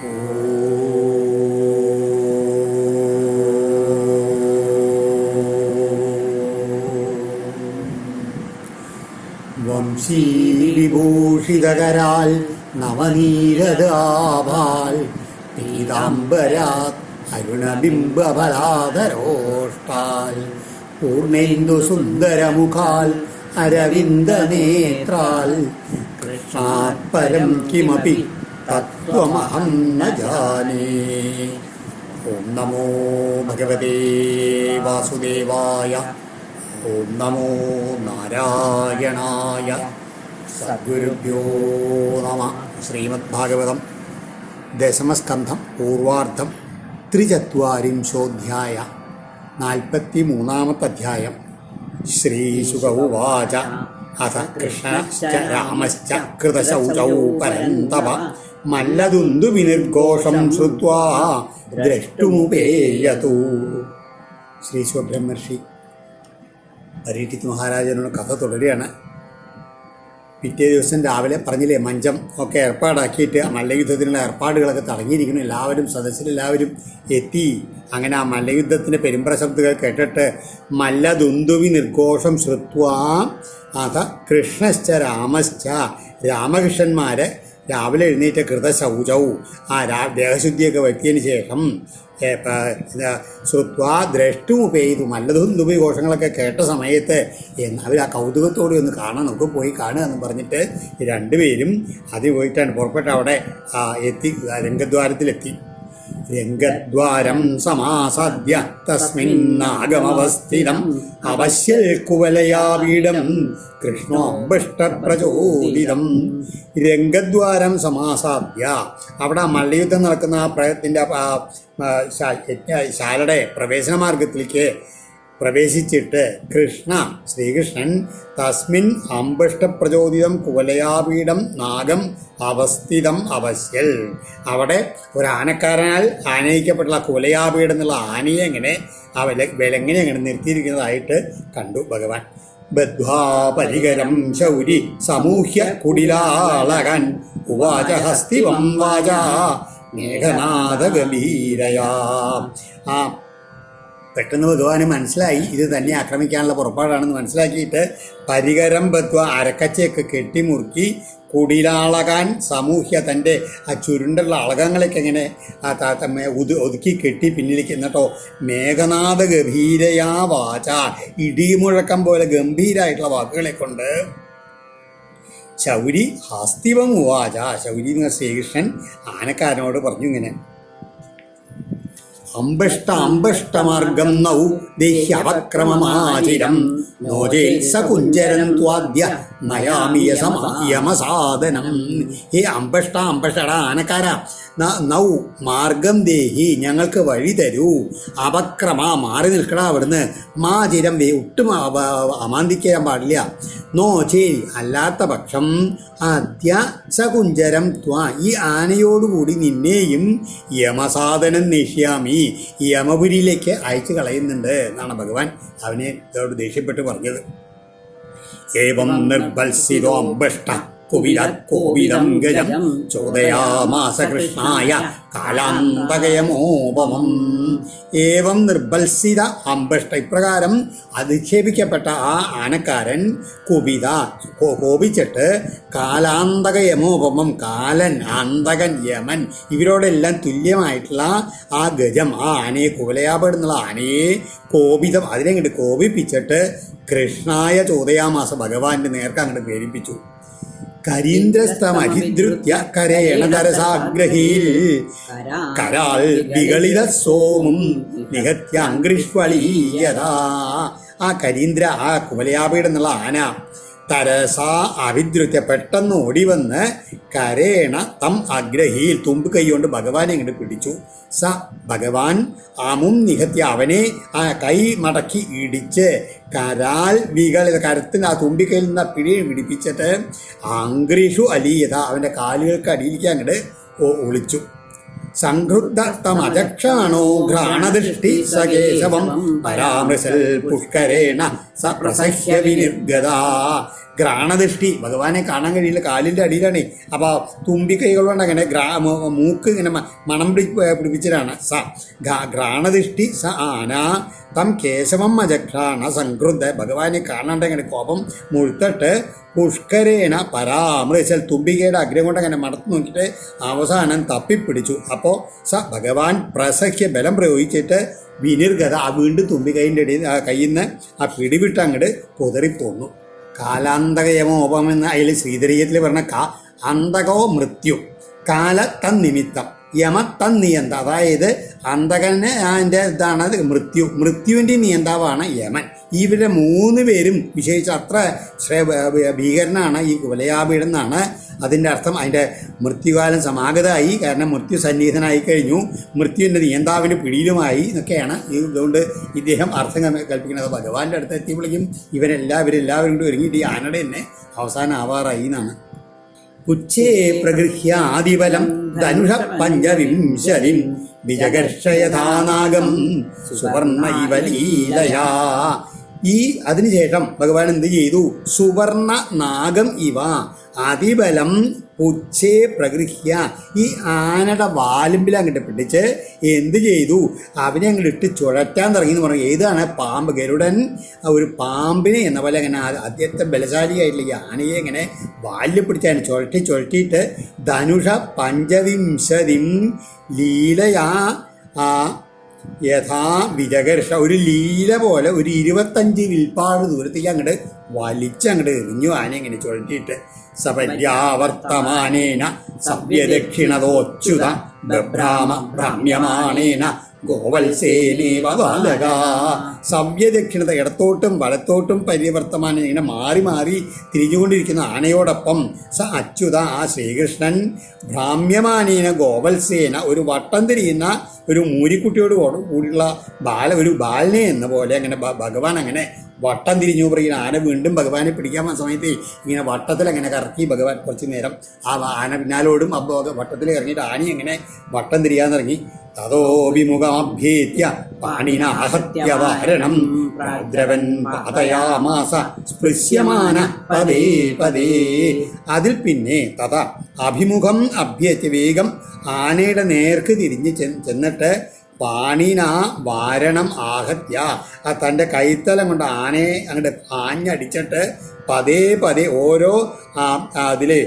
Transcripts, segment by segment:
വംശീവിഭൂഷിതകരാൽ നവനീരദാഭാൽ പീതാംബരാത് അരുണബിംബഫലാധരോഷ്ടാൽ പൂർണേന്ദു സുന്ദരമുഖാൽ അരവിന്ദനേത്രാൽ കൃഷ്ണാത് പരം കിമപി തത്വമഹം ന ജാനേ. ഓം നമോ ഭഗവതേ വാസുദേവായ. ഓം നമോ നാരായണായ. സദ്ഗുരുഭ്യോ നമ. ശ്രീമദ്ഭാഗവതം ദശമസ്കന്ധം പൂർവാർദ്ധം ത്രിചത്വാരിംശോധ്യായ 43-ാമത്തെ അധ്യായം. ശ്രീശുക ഉവാച അഥ കൃഷ്ണശ്ച രാമശ്ച കൃതശൗചൗ പരന്തപ മല്ലദുന്ദുഭിനിർഘോഷം ശ്രുത്വാ ദ്രഷ്ടുമുപേയതു. ശ്രീശുബ്രഹ്മർഷി പരീക്ഷിത് മഹാരാജനോട് കഥ തുടരുകയാണ്. പിറ്റേ ദിവസം രാവിലെ പറഞ്ഞില്ലേ, മഞ്ചം ഒക്കെ ഏർപ്പാടാക്കിയിട്ട് മല്ലയുദ്ധത്തിനുള്ള ഏർപ്പാടുകളൊക്കെ തുടങ്ങിയിരിക്കുന്നു. എല്ലാവരും സദസ്സിലെല്ലാവരും എത്തി. അങ്ങനെ ആ മല്ലയുദ്ധത്തിൻ്റെ പെരുമ്പറ ശബ്ദങ്ങൾ കേട്ടിട്ട് മല്ലദുന്ദുവി നിർഘോഷം ശ്രുത്വാ അഥ കൃഷ്ണശ്ച രാമശ്ച രാമകൃഷ്ണന്മാരെ രാവിലെ എഴുന്നേറ്റ് കൃതശൗചവും ദേഹശുദ്ധിയൊക്കെ വരുത്തിയതിന് ശേഷം ശ്രുത്വാ ദ്രഷ്ടുമുപെയ്തു മല്ലദുന്ദുഭി ഘോഷങ്ങളൊക്കെ കേട്ട സമയത്ത് അവർ ആ കൗതുകത്തോടെ ഒന്ന് കാണാൻ, നമുക്ക് പോയി കാണുക എന്ന് പറഞ്ഞിട്ട് രണ്ടുപേരും അതിന് പോയിട്ടാണ് പുറപ്പെട്ട് അവിടെ എത്തി, രംഗദ്വാരത്തിലെത്തി. രംഗദ്വാരം സമാസാദ്യ തസ്മിന്നാഗമവസ്ഥിതം അവശ്യൽ കുവലയാപീഠം കൃഷ്ണോഭഷ്ടപ്രചോദിതം. രംഗദ്വാരം സമാസാദ്യ, അവിടെ മല്ലയുദ്ധം നടക്കുന്ന ആ പ്രയത്തിൻ്റെ ശാലയുടെ പ്രവേശന മാർഗത്തിലേക്ക് പ്രവേശിച്ചിട്ട് ശ്രീകൃഷ്ണൻ തസ്മിൻ അമ്പഷ്ടപ്രചോദിതം കുവലയാപീഠം നാഗം അവസ്ഥിതം അവശ്യൽ, അവിടെ ഒരു ആനക്കാരനാൽ ആനയിക്കപ്പെട്ടുള്ള കുവലയാപീഠം എന്നുള്ള ആനയെ എങ്ങനെ ആ വിലങ്ങനെ അങ്ങനെ നിർത്തിയിരിക്കുന്നതായിട്ട് കണ്ടു ഭഗവാൻ. ബദ്ധ്വാ പരികരം ശൗരി സമൂഹ്യ കുടിലാളകൻ ഉവാച ഹസ്തിവം വാച മേഘനാഥ ഗംഭീരയാ. ആ പെട്ടെന്ന് ഭഗവാന് മനസ്സിലായി ഇത് തന്നെ ആക്രമിക്കാനുള്ള പുറപ്പാടാണെന്ന് മനസ്സിലാക്കിയിട്ട് പരികരം ബദ്ധ്വ അരക്കച്ചയൊക്കെ കെട്ടിമുറുക്കി കുടിലാളകാൻ സമൂഹ്യ തൻ്റെ ആ ചുരുണ്ടുള്ള അളകങ്ങളൊക്കെ എങ്ങനെ ഒതുക്കി കെട്ടി പിന്നിലേക്ക്. എന്നിട്ടോ മേഘനാഥ ഗംഭീരയാ വാച, ഇടിമുഴക്കം പോലെ ഗംഭീരമായിട്ടുള്ള വാക്കുകളെ കൊണ്ട് ശൗരി ഹസ്തിവം ഉവാച, ശൗരി എന്ന ശ്രീകൃഷ്ണൻ ആനക്കാരനോട് പറഞ്ഞു ഇങ്ങനെ: അമ്പഷ്ടമാർഗം നൗ ദേഹ്യവക്രമമാചിരം നോജേൽ സകുഞ്ചരം ത്വാദ്യ നയാമി യമസാധനം. ഹേ അമ്പഷ്ടടാ ആനക്കാരാ, നൗ മാർഗം ദേഹി ഞങ്ങൾക്ക് വഴി തരൂ, അപക്രമ മാറി നിൽക്കടാ അവിടുന്ന്, മാചിരം ഒട്ടും അമാന്തിക്കാൻ പാടില്ല, നോചേൽ അല്ലാത്ത പക്ഷം അദ്യ സകുഞ്ചരം ത്വാ ഈ ആനയോടുകൂടി നിന്നെയും യമസാധനം നേഷ്യാമി യമപുരിയിലേക്ക് അയച്ചു കളയുന്നുണ്ട് എന്നാണ് ഭഗവാൻ അവനെ ഇതോട് ദേഷ്യപ്പെട്ട് പറഞ്ഞത്. ഏവം നിർബൽസിതോ അമ്പഷ്ട കുപിതം ഗജം ചോദയാമാസ കൃഷ്ണായ കാലാന്തകയമോപമം. ഏവം നിർബൽസിത അമ്പഷ്ട, ഇപ്രകാരം അധിക്ഷേപിക്കപ്പെട്ട ആ ആനക്കാരൻ കോപിച്ചിട്ട് കാലാന്തകയമോപമം, കാലൻ, അന്തകൻ, യമൻ ഇവരോടെല്ലാം തുല്യമായിട്ടുള്ള ആ ഗജം, ആ ആനയെ കുവലയാപെടുന്നുള്ള ആനയെ കോപിതം അതിനെങ്ങോട്ട് കോപിപ്പിച്ചിട്ട് കൃഷ്ണായ ചോദയാമാസ ഭഗവാന്റെ നേർക്ക് അങ്ങോട്ട് പ്രേരിപ്പിച്ചു. കരീന്ദ്രസ്തമഹിധൃത്യ കരയണതരസാഗ്രഹീൽ കരാൽ വികളിത സോമും നിഹത്യ അങ്കൃഷ്വളീയതാ. ആ കരീന്ദ്ര, ആ കുവലയാപീഠം എന്നുള്ള ആന തരസാ അഭിദ്രുത്യ പെട്ടെന്ന് ഓടിവന്ന് കരേണ തം അഗ്രഹീൽ തുമ്പ് കൈകൊണ്ട് ഭഗവാനെ ഇങ്ങോട്ട് പിടിച്ചു. സ ഭഗവാൻ അമും നിഹത്യ അവനെ ആ കൈ മടക്കി ഇടിച്ച് കരാൽ വികളിത കരത്തിന് ആ തുമ്പിക്കൈയിൽ നിന്ന് പിടിയെ പിടിപ്പിച്ചിട്ട് അങ്ക്രീഷു അലീയത അവൻ്റെ കാലുകൾക്ക് അടിയിലേക്ക് അങ്ങോട്ട് ഒളിച്ചു. സംഘൃദ്ധമജക്ഷാണോ ഘ്രാണദൃഷ്ടി സകേശവം പരാമൃശൽ പുഷ്കരേണ സ പ്രസഹ്യ വിനിർഗത. ഘ്രാണദൃഷ്ടി, ഭഗവാനെ കാണാൻ കഴിയില്ല, കാലിൻ്റെ അടിയിലാണ്. അപ്പോൾ തുമ്പിക്കൈകൾ കൊണ്ട് അങ്ങനെ മൂക്ക് ഇങ്ങനെ മണം പിടിപ്പിച്ചതാണ്. ഘ്രാണദൃഷ്ടി സ ആന തം കേശവം അജഘ്രാണ സംക്രുദ്ധ, ഭഗവാനെ കാണാണ്ട് അങ്ങനെ കോപം മുഴുത്തിട്ട് പുഷ്കരേണ പരാമൃശൽ, തുമ്പികയുടെ അഗ്രം കൊണ്ട് അങ്ങനെ മടത്ത് നോക്കിയിട്ട് അവസാനം തപ്പിപ്പിടിച്ചു. അപ്പോൾ ഭഗവാൻ പ്രസഹ്യ ബലം പ്രയോഗിച്ചിട്ട് വിനിർഗത, വീണ്ടും തുമ്പികൈൻ്റെ ഇടയിൽ കയ്യിൽ നിന്ന് പിടിവിട്ട് അങ്ങോട്ട് കുതറിപ്പോന്നു. കാലാന്തകയമോപമെന്ന് അതിൽ ശ്രീധരീയത്തിൽ പറഞ്ഞ അന്തകോ മൃത്യു, കാല തന്നിമിത്തം, യമ തന്നിയന്ത, അതായത് അന്തകന് അതിൻ്റെ ഇതാണ് മൃത്യുവിൻ്റെ നിയന്താവാണ് യമൻ. ഇവരുടെ 3 പേരും വിശേഷിച്ച് അത്ര ഭീകരനാണ് ഈ കുവലയാപീഠൻ എന്നാണ് അതിൻ്റെ അർത്ഥം. അതിൻ്റെ മൃത്യുകാലം സമാഗതമായി, കാരണം മൃത്യു സന്നിഹിതനായി കഴിഞ്ഞു, മൃത്യുവിൻ്റെ നിയന്താവിൻ്റെ പിടിയിലുമായി എന്നൊക്കെയാണ്. ഇതുകൊണ്ട് ഇദ്ദേഹം അർത്ഥം കൽപ്പിക്കുന്നത്. ഭഗവാന്റെ അടുത്ത് എത്തിയപ്പോഴേക്കും ഇവരെല്ലാവരും കൂടി ഒരുങ്ങിയിട്ട് ഈ ആനയുടെ തന്നെ അവസാനം ആവാറായി എന്നാണ്. പുച്ഛേ പ്രഗൃഹ്യാദിബലം ധനുഷ പഞ്ചവിംശതിം വിജഗർഷയഥാനാഗം സുവർണ ഇവ ലീലയാ. ഈ അതിനുശേഷം ഭഗവാൻ എന്ത് ചെയ്തു? സുവർണ നാഗം ഇവ അതിബലം പുച്ഛേ പ്രഗൃഹ്യ, ഈ ആനയുടെ വാലുമ്പിൽ അങ്ങോട്ട് പിടിച്ച് എന്ത് ചെയ്തു? അവനെ അങ്ങോട്ട് ഇട്ട് ചുഴറ്റാൻ തുടങ്ങി എന്ന് പറഞ്ഞു. ഏതാണ്? പാമ്പ്. ഗരുഡൻ ഒരു പാമ്പിനെ എന്ന പോലെ അങ്ങനെ ആദ്യത്തെ ബലശാലിയായിട്ടുള്ള ഈ ആനയെ ഇങ്ങനെ വാലിൽ പിടിച്ചാണ് ചുഴറ്റിയിട്ട് ധനുഷ പഞ്ചവിംശതിം ലീലയാ യഥാ വിജകർഷ, ഒരു ലീല പോലെ ഒരു 25 വിൽപ്പാട് ദൂരത്തേക്ക് അങ്ങോട്ട് വലിച്ചങ്ങോട്ട് എറിഞ്ഞു ആന ഇങ്ങനെ ചുഴറ്റിയിട്ട്. സപര്യാവർത്തമാനേന സവ്യദക്ഷിണതോച്യുത ബഭ്രാമ ഭ്രാമ്യമാണേന ഗോവത്സേനേവ ബാലക. സവ്യദക്ഷിണത, ഇടത്തോട്ടും വലത്തോട്ടും പരിവർത്തമാനം ഇങ്ങനെ മാറി മാറി തിരിഞ്ഞുകൊണ്ടിരിക്കുന്ന ആനയോടൊപ്പം അച്യുത, ആ ശ്രീകൃഷ്ണൻ ഭ്രാമ്യമാനേന ഗോവത്സേന, ഒരു വട്ടം തിരിയുന്ന ഒരു മൂരിക്കുട്ടിയോട് കൂടിയുള്ള ഒരു ബാലനെ എന്ന പോലെ അങ്ങനെ ഭഗവാൻ അങ്ങനെ വട്ടം തിരിഞ്ഞു പറയുന്ന ആന വീണ്ടും ഭഗവാനെ പിടിക്കാൻ വന്ന സമയത്ത് ഇങ്ങനെ വട്ടത്തിൽ അങ്ങനെ കറക്കി ഭഗവാൻ കുറച്ച് നേരം ആ ആന പിന്നാലോടും. അപ്പോൾ വട്ടത്തിൽ ഇറങ്ങിയിട്ട് ആന എങ്ങനെ വട്ടം തിരിയാൻ തുടങ്ങി. തതോഭിമുഖമഭ്യേത്യ പാണിനാഹത്യവാരണം ദ്രവൻ പാതയാമാസ സ്പൃശ്യമാന പദേ പദേ. അതിൽ പിന്നെ അഭിമുഖം അഭ്യേത്യ, വേഗം ആനയുടെ നേർക്ക് തിരിഞ്ഞ് ചെന്നിട്ട് പാണിന വാരണം ആഹത്യ, തൻ്റെ കൈത്തലം കൊണ്ട് ആനയെ അങ്ങോട്ട് ആഞ്ഞടിച്ചിട്ട് പതേ ഓരോ അതിലെ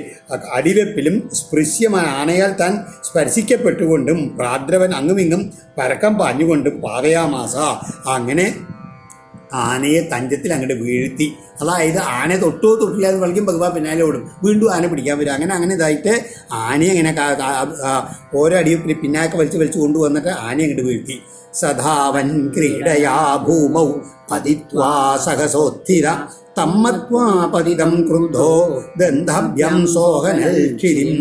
അടിവെപ്പിലും സ്പൃശ്യമായ ആനയാൽ താൻ സ്പർശിക്കപ്പെട്ടുകൊണ്ടും പ്രാദ്രവൻ അങ്ങുമിങ്ങും പരക്കം പാഞ്ഞുകൊണ്ടും പാതയാമാസ, അങ്ങനെ ആനയെ തഞ്ചത്തിൽ അങ്ങോട്ട് വീഴ്ത്തി. അതായത് ആനയെ തൊട്ടില്ല എന്ന് കളിക്കും ഭഗവാൻ പിന്നാലെ ഓടും, വീണ്ടും ആന പിടിക്കാൻ വരും. അങ്ങനെ ഇതായിട്ട് ആനയെ അങ്ങനെ ഓരോ അടിയും പിന്നാക്കെ വലിച്ചു കൊണ്ടുവന്നിട്ട് ആനയെ അങ്ങോട്ട് വീഴ്ത്തി. സധാവൻ ക്രീഡയാ ഭൂമൗ പതിത്വാ സഹസോത്ഥിത തമ്മത്വാ പതിതം ക്രുദ്ധോ ഗന്ധഭ്യം സോഹനൽക്ഷിതിം.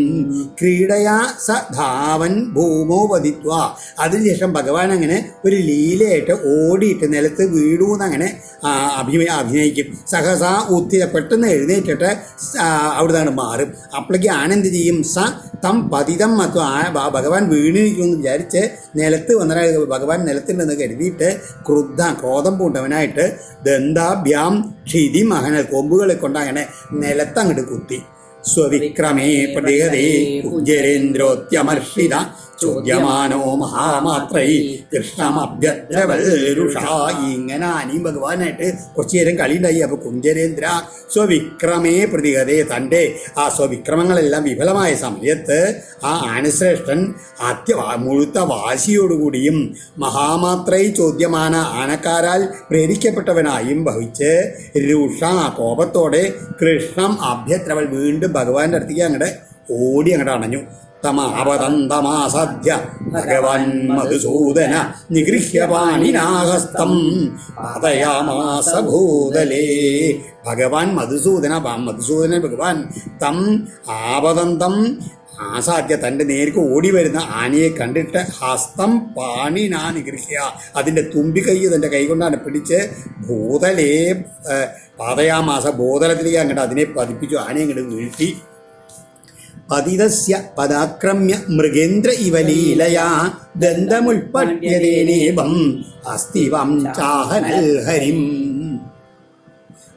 ക്രീഡയാ സധാവൻ ഭൂമോ പതിത്വാ, അതിനുശേഷം ഭഗവാൻ അങ്ങനെ ഒരു ലീലയായിട്ട് ഓടിയിട്ട് നിലത്ത് വീടൂന്നങ്ങനെ അഭിനയിക്കും. സഹസാ ഉത്തിര, പെട്ടെന്ന് എഴുന്നേറ്റിട്ട് അവിടുന്ന് മാറും. അപ്പോഴേക്ക് ആനന്ദ ചെയ്യും. തം പതിതം മത്വ, ഭഗവാൻ വീണിരിക്കുമെന്ന് വിചാരിച്ച് നിലത്ത് വന്നിട്ട് ഭഗവാൻ നിലത്തുണ്ടെന്ന് കരുതിയിട്ട് ക്രോധം പൂണ്ടവനായിട്ട് ദന്താഭ്യാം ക്ഷിതി മഹനൽ, കൊമ്പുകളെ കൊണ്ട് അങ്ങനെ നിലത്തങ്ങോട്ട് കുത്തി. സ്വവിക്രമേ പ്രതിഹതേ കുജരേന്ദ്രോത്യമർഷിത ചോദ്യമാനോ മഹാമാത്രൈ കൃഷ്ണമഭ്യദ്രവൽരുഷ. ഇങ്ങനെ ആനയും ഭഗവാനായിട്ട് കുറച്ചു നേരം കളിയുണ്ടായി. അപ്പോൾ കുഞ്ചരേന്ദ്ര സ്വവിക്രമേ പ്രതിഹതേ, തൻ്റെ ആ സ്വവിക്രമങ്ങളെല്ലാം വിഫലമായ സമയത്ത് ആ ആനശ്രേഷ്ഠൻ മുഴുത്ത വാശിയോടുകൂടിയും മഹാമാത്രൈ ചോദ്യമാന, ആനക്കാരാൽ പ്രേരിക്കപ്പെട്ടവനായും ഭവിച്ച് രുഷ, കോപത്തോടെ കൃഷ്ണം അഭ്യദ്രവൽ, വീണ്ടും ഭഗവാന്റെ അടുത്തേക്ക് അങ്ങോട്ട് ഓടി അങ്ങോട്ട് അണഞ്ഞു. തമാവതന്തമാസദ്യ ഭഗവാൻ മധുസൂദന നിഗൃഹ്യ പാണിനാഹസ്തം പാതയാമാസ ഭൂതലേ. ഭഗവാൻ മധുസൂദന ഭഗവാൻ തം ആവതന്തം ആസാദ്യ, തൻ്റെ നേർക്ക് ഓടി വരുന്ന ആനയെ കണ്ടിട്ട് ഹസ്തം പാണിനാ നിഗൃഹ്യ, അതിൻ്റെ തുമ്പിക്കൈ തൻ്റെ കൈ കൊണ്ടാണ് പിടിച്ച് ഭൂതലേ പാതയാമാസ, ഭൂതലത്തിലേക്ക് അങ്ങോട്ട് അതിനെ പതിപ്പിച്ചു, ആനയെ അങ്ങോട്ട് വീഴ്ത്തി. പതിതസ്യ പദാക്രമ്യ മൃഗേന്ദ്ര ഇവ ലീലയാ ദന്തമുൽപ്പട്യതേനേവം അസ്തിവം ചാഹനൽ ഹരിം.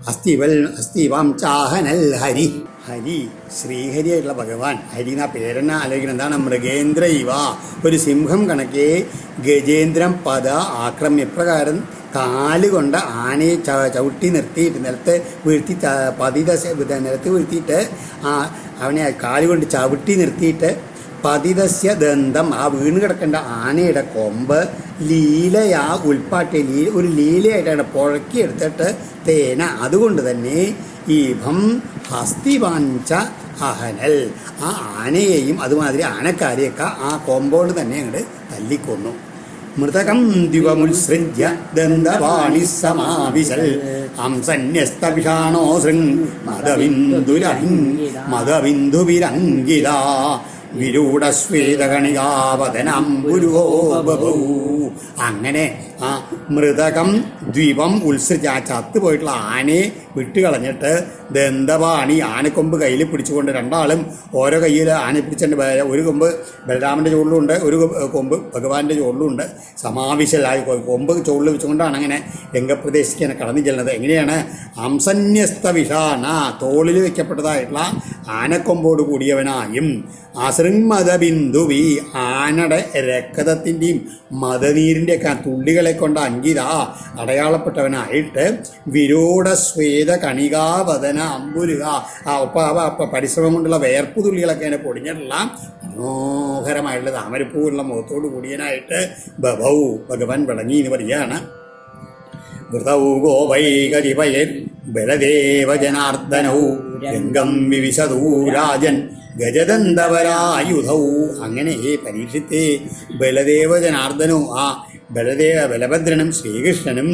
അസ്തിവാം ചാഹനൽ ഹരി. ഹരി ശ്രീഹരിയായിട്ടുള്ള ഭഗവാൻ. ഹരി എന്ന പേരെന്നെ ആലോചിക്കണം. എന്താണ്? മൃഗേന്ദ്ര ഇവ, ഒരു സിംഹം കണക്കെ ഗജേന്ദ്രം പദ ആക്രമ്യ. ഇപ്രകാരം കാലുകൊണ്ട് ആനയെ ചവിട്ടി നിർത്തിയിട്ട് നിലത്ത് വീഴ്ത്തി നിലത്ത് വീഴ്ത്തിയിട്ട് അവനെ കാലുകൊണ്ട് ചവിട്ടി നിർത്തിയിട്ട് പതിതസ്യ ദന്തം, ആ വീണ് കിടക്കേണ്ട ആനയുടെ കൊമ്പ് ലീലയാ ഉൽപ്പാട്ടെ, ഒരു ലീലയായിട്ടാണ് പുഴക്കിയെടുത്തിട്ട് തേന, അതുകൊണ്ട് തന്നെ ഈഭം ഹസ്തിവാഞ്ച അഹനൽ, ആ ആനയെയും അതുമാതിരി ആനക്കാരെയൊക്കെ ആ കൊമ്പോട് തന്നെ അങ്ങോട്ട് തല്ലിക്കൊന്നു. മൃതകം ദിവമുത്സൃജ്യ ദന്തവാണി സമാവിശൽ ഹംസന്യസ്തവിഷാണോ ശൃങ് മദബിന്ദുവിരംഗിത വിരൂഢശ്വേതകണികാവദനംബുരുവോ ബഭൂ. അങ്ങനെ ആ മൃതകം ദ്വീപം ഉത്സൃജ, ചത്തുപോയിട്ടുള്ള ആനയെ വിട്ടുകളഞ്ഞിട്ട് ദന്തവാണി, ആനക്കൊമ്പ് കയ്യിൽ പിടിച്ചുകൊണ്ട് രണ്ടാളും ഓരോ കയ്യിൽ ആനയെ പിടിച്ചിട്ട്, ഒരു കൊമ്പ് ബലരാമൻ്റെ ചുവടിലുണ്ട്, ഒരു കൊമ്പ് ഭഗവാന്റെ ചുവടിലുണ്ട്. സമാവിശലായി കൊമ്പ് ചുവടിൽ വെച്ചുകൊണ്ടാണ് അങ്ങനെ രംഗപ്രദേശിക്കാൻ കടന്നു ചെല്ലുന്നത്. എങ്ങനെയാണ്? ഹംസന്യസ്ത വിഷാന, തോളിൽ വെക്കപ്പെട്ടതായിട്ടുള്ള ആനക്കൊമ്പോട് കൂടിയവനായും അസൃങ്മദബിന്ദുവി, ആനയുടെ രക്തത്തിൻ്റെയും മദനീരിൻ്റെയൊക്കെ തുള്ളികളെ കൊണ്ട് അങ്കിത അടയാളപ്പെട്ടവനായിട്ട് വിരൂഢശ്വേത കണികാവദന അമ്പുരുക, പരിശ്രമം കൊണ്ടുള്ള വേർപ്പു തുള്ളികളൊക്കെ അതിനെ പൊടിഞ്ഞിട്ടുള്ള മനോഹരമായിട്ടുള്ള താമരപ്പൂവുള്ള മുഖത്തോട് കൂടിയനായിട്ട് ബഭൗ, ഭഗവാൻ വിളങ്ങി എന്ന് പറയുകയാണ്. വൃതൗ ഗോപൈകരിപയൻ ബലദേവ ജനാർദ്ദനൗ രംഗം വിവിശതൂ രാജൻ ഗജദന്തവരായുധൗ. അങ്ങനെ പരീക്ഷിത്തെ ബലദേവ ജനാർദ്ദനോ, ആ ബലഭദ്രനും ശ്രീകൃഷ്ണനും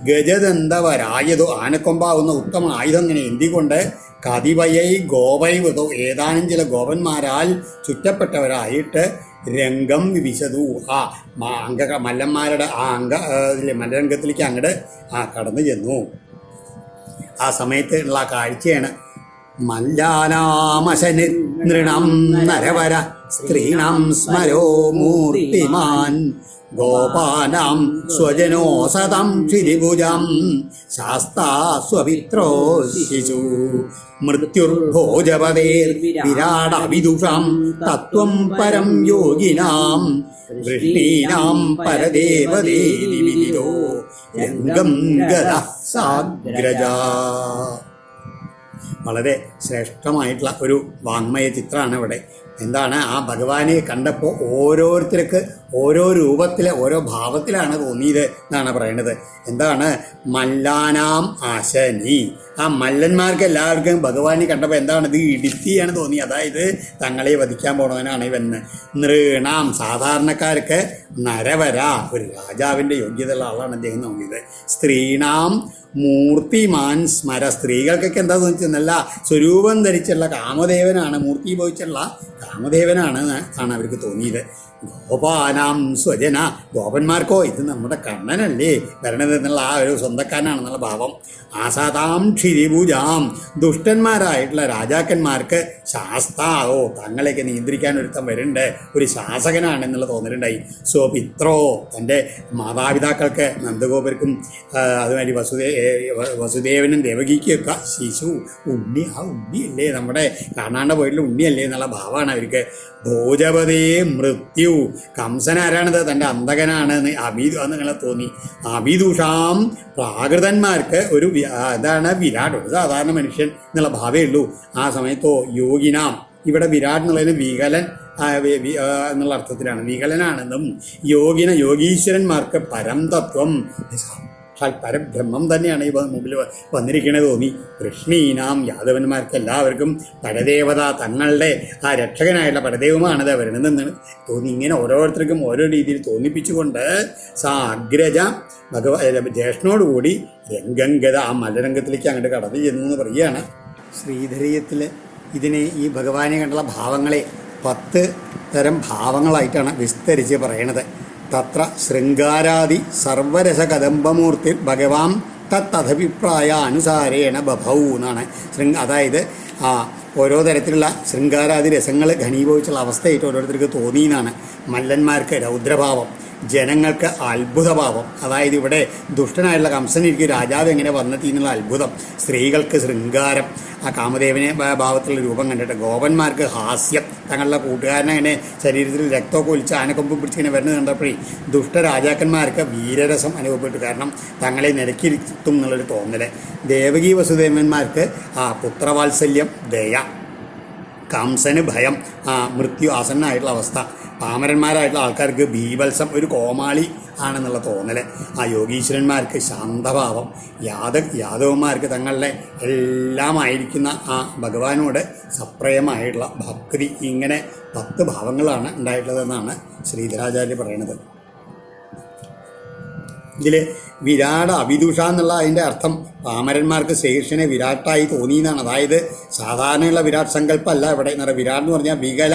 ഗജദന്തവരായതോ, ആനക്കൊമ്പാവുന്ന ഉത്തമ ആയുധം ഇങ്ങനെ എന്തിക്കൊണ്ട് കതിവയൈ ഗോപൈവതോ, ഏതാനും ചില ഗോപന്മാരാൽ ചുറ്റപ്പെട്ടവരായിട്ട് രംഗം വിവിശതു, ആ മല്ലന്മാരുടെ ആ മല്ലരംഗത്തിലേക്ക് അങ്ങോട്ട് കടന്നു ചെന്നു. ആ സമയത്ത് ഉള്ള കാഴ്ചയാണ് മല്ലാനാമശന് നൃണം നരവര സ്ത്രീണാം സ്മരോ മൂർത്തിമാൻ ഗോപാനാം സ്വജനോ സതം ക്ഷിതിഭുജം ശാസ്താ സ്വപിത്രോ ശിശു മൃത്യുർഭോജപതേർ വിരാടവിദുഷാം തത്വം പരം യോഗിനാം വൃഷ്ണീനാം പരദേവദേവി വിദിതോ രംഗം ഗതഃ സാഗ്രജാ. വളരെ ശ്രേഷ്ഠമായിട്ടുള്ള ഒരു വാങ്മയ ചിത്രമാണ് ഇവിടെ. എന്താണ്? ആ ഭഗവാനെ കണ്ടപ്പോൾ ഓരോരുത്തർക്ക് ഓരോ രൂപത്തിൽ ഓരോ ഭാവത്തിലാണ് തോന്നിയത് എന്നാണ് പറയണത്. എന്താണ്? മല്ലാനാം ആശനി, ആ മല്ലന്മാർക്ക് എല്ലാവർക്കും ഭഗവാനെ കണ്ടപ്പോൾ എന്താണ്? ഇത് ഇടുത്തിയാണ് തോന്നി, അതായത് തങ്ങളെ വധിക്കാൻ പോണവനാണ് ഇവന്ന്. നൃണാം, സാധാരണക്കാർക്ക് നരവര, ഒരു രാജാവിൻ്റെ യോഗ്യതയുള്ള ആളാണ് അദ്ദേഹം തോന്നിയത്. സ്ത്രീണാം മൂർത്തിമാൻ സ്മര, സ്ത്രീകൾക്കൊക്കെ എന്താ തോന്നിച്ചെന്നല്ല, സ്വരൂപം ധരിച്ചുള്ള കാമദേവനാണ്, മൂർത്തി ഭവിച്ചുള്ള കാമദേവനാണ് ആണ് അവർക്ക് തോന്നിയത്. ഗോപാനാം സ്വജന, ഗോപന്മാർക്കോ ഇത് നമ്മുടെ കണ്ണനല്ലേ വരണത് എന്നുള്ള ആ ഒരു സ്വന്തക്കാരനാണെന്നുള്ള ഭാവം. ആസാതാം ക്ഷിതിഭുജാം, ദുഷ്ടന്മാരായിട്ടുള്ള രാജാക്കന്മാർക്ക് ശാസ്താവോ, തങ്ങളെയൊക്കെ നിയന്ത്രിക്കാൻ ഒരുത്തം വരുന്നുണ്ട്, ഒരു ശാസകനാണെന്നുള്ള തോന്നലുണ്ടായി. സ്വപിത്രോ, തൻ്റെ മാതാപിതാക്കൾക്ക് നന്ദഗോപർക്കും അതുമാതിരി വസുദേവനും ദേവകിക്കൊക്കെ ശിശു, ഉണ്ണി, ആ ഉണ്ണിയല്ലേ നമ്മുടെ കാണാണ്ട പോയിട്ടുള്ള ഉണ്ണിയല്ലേ എന്നുള്ള ഭാവമാണ് അവർക്ക്. ഭോജപതേ മൃത്യു, കംസൻ ആരാണത്? തൻ്റെ അന്തകനാണ് നിങ്ങളെ തോന്നി. അഭിദുഷാം, പ്രാകൃതന്മാർക്ക് ഒരു അതാണ് വിരാട്, ഒരു സാധാരണ മനുഷ്യൻ എന്നുള്ള ഭാവേ ഉള്ളൂ. ആ സമയത്തോ യോഗിനാം, ഇവിടെ വിരാട് എന്നുള്ളതിന് വികലൻ എന്നുള്ള അർത്ഥത്തിലാണ്, വികലനാണെന്നും യോഗീശ്വരന്മാർക്ക് പരം തത്വം, പരബ്രഹ്മം തന്നെയാണ് ഈ മുമ്പിൽ വന്നിരിക്കണേ തോന്നി. കൃഷ്ണീനാം, യാദവന്മാർക്ക് എല്ലാവർക്കും പരദേവത, തങ്ങളുടെ ആ രക്ഷകനായിട്ടുള്ള പരദേവമാണത് വരണമെന്ന് തോന്നി. ഇങ്ങനെ ഓരോരുത്തർക്കും ഓരോ രീതിയിൽ തോന്നിപ്പിച്ചുകൊണ്ട് സാഗ്രജ ജ്യേഷ്ഠനോടുകൂടി രംഗംഗത, ആ മല്ലരംഗത്തിലേക്ക് അങ്ങോട്ട് കടന്നു ചെന്നു എന്ന് പറയുകയാണ്. ശ്രീധരീയത്തിൽ ഇതിനെ, ഈ ഭഗവാനെ കണ്ടുള്ള ഭാവങ്ങളെ 10 തരം ഭാവങ്ങളായിട്ടാണ് വിസ്തരിച്ച് പറയണത്. തത്ര ശൃംഗാരാദി സർവരസകദംബമൂർത്തി ഭഗവാൻ തത്തഭിപ്രായ അനുസാരേണ ബഭൗ എന്നാണ്. അതായത് ഓരോ തരത്തിലുള്ള ശൃംഗാരാദി രസങ്ങൾ ഘനീഭവിച്ചുള്ള അവസ്ഥയായിട്ട് ഓരോരുത്തർക്ക് തോന്നിയെന്നാണ്. മല്ലന്മാർക്ക് രൗദ്രഭാവം, ജനങ്ങൾക്ക് അത്ഭുതഭാവം. അതായത് ഇവിടെ ദുഷ്ടനായിട്ടുള്ള കംസനിരിക്കും രാജാവ് എങ്ങനെ വന്നെത്തിന്നുള്ള അത്ഭുതം. സ്ത്രീകൾക്ക് ശൃംഗാരം, ആ കാമദേവനെ ഭാവത്തിലുള്ള രൂപം കണ്ടിട്ട്. ഗോപന്മാർക്ക് ഹാസ്യം, തങ്ങളുടെ കൂട്ടുകാരനെ അങ്ങനെ ശരീരത്തിൽ രക്തമൊക്കെ ഒലിച്ച് ആനക്കൊമ്പ് പിടിച്ചിങ്ങനെ വരുന്നത് കണ്ടപ്പോഴേ ദുഷ്ടരാജാക്കന്മാർക്ക് വീരരസം അനുഭവപ്പെട്ടു. കാരണം തങ്ങളെ നിരക്കിയിരുത്തും എന്നുള്ളൊരു തോന്നല്. ദേവകീ വസുദേവന്മാർക്ക് പുത്രവാത്സല്യം, ദയ. കംസന് ഭയം, മൃത്യു ആസന്നമായിട്ടുള്ള അവസ്ഥ. പാമരന്മാരായിട്ടുള്ള ആൾക്കാർക്ക് ബീഭത്സം, ഒരു കോമാളി ആണെന്നുള്ള തോന്നൽ. യോഗീശ്വരന്മാർക്ക് ശാന്തഭാവം. യാദവന്മാർക്ക് തങ്ങളുടെ എല്ലാമായിരിക്കുന്ന ഭഗവാനോട് സപ്രയമായിട്ടുള്ള ഭക്തി. ഇങ്ങനെ 10 ഭാവങ്ങളാണ് ഉണ്ടായിട്ടുള്ളതെന്നാണ് ശ്രീധരാചാര്യ പറയുന്നത്. ഇതിൽ വിരാട അവിദുഷ എന്നുള്ള അതിൻ്റെ അർത്ഥം പാമരന്മാർക്ക് ശ്രീകൃഷ്ണനെ വിരാട്ടായി തോന്നിയെന്നാണ്. അതായത് സാധാരണയുള്ള വിരാട് സങ്കല്പമല്ല ഇവിടെ. വിരാട് എന്ന് പറഞ്ഞാൽ വികല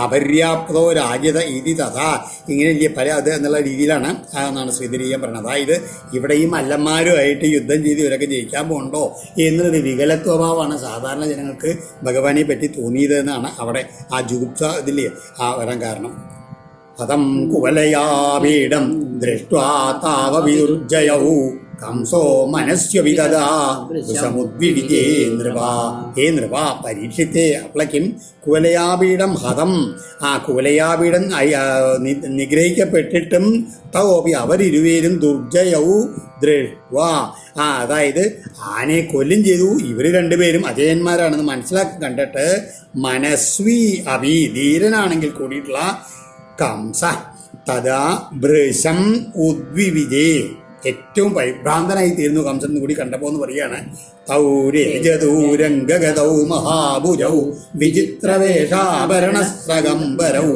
അപര്യാപ്തോ രാജ്യത ഇതി തഥാ, ഇങ്ങനെ പല അത് എന്നുള്ള രീതിയിലാണ് എന്നാണ് ശ്രീധരീയം പറയുന്നത്. അതായത് ഇവിടെ ഈ മല്ലന്മാരുമായിട്ട് യുദ്ധം ചെയ്ത് ഇവരൊക്കെ ജയിക്കാൻ പോകണ്ടോ എന്നുള്ളത് വികലത്വഭാവമാണ് സാധാരണ ജനങ്ങൾക്ക് ഭഗവാനെ പറ്റി തോന്നിയത് എന്നാണ് അവിടെ ജുഗുപ്സ ഇതിൽ വരാൻ കാരണം. ഹതം കുവലയാപീഠം ദൃഷ്ട്വാ താവവിദുർജയൗ കംസോ മനസ്യവിദദാ സമുദ്വിവിജേ നൃപാ. ഹേ നൃപാ, പരീക്ഷിത്തേ അപ്ലക്കിം കുവലയാപീഠം ഹതം. കുവലയാപീഠം നിഗ്രഹിക്കപ്പെട്ടിട്ടും തവോപി അവരിരുവേരും ദുർജയൗ ദൃഷ്ട്വാ, അതായത് ആനയെ കൊല്ലും ചെയ്തു. ഇവർ രണ്ടുപേരും അജയന്മാരാണെന്ന് മനസ്സിലാക്കി കണ്ടിട്ട് മനസ്വി അഭി, ധീരനാണെങ്കിൽ കൂടിയിട്ടുള്ള കംസ തഥാ ഭൃശം ഉദ്വിവിജേ, ഏറ്റവും പരിഭ്രാന്തനായി തീർന്നു കംസൻ കൂടി കണ്ടപ്പോ എന്ന് പറയുകയാണ്. തൗരേജതൂരംഗഗതൗ മഹാഭുജൗ വിചിത്രവേഷാഭരണസ്രഗംബരൗ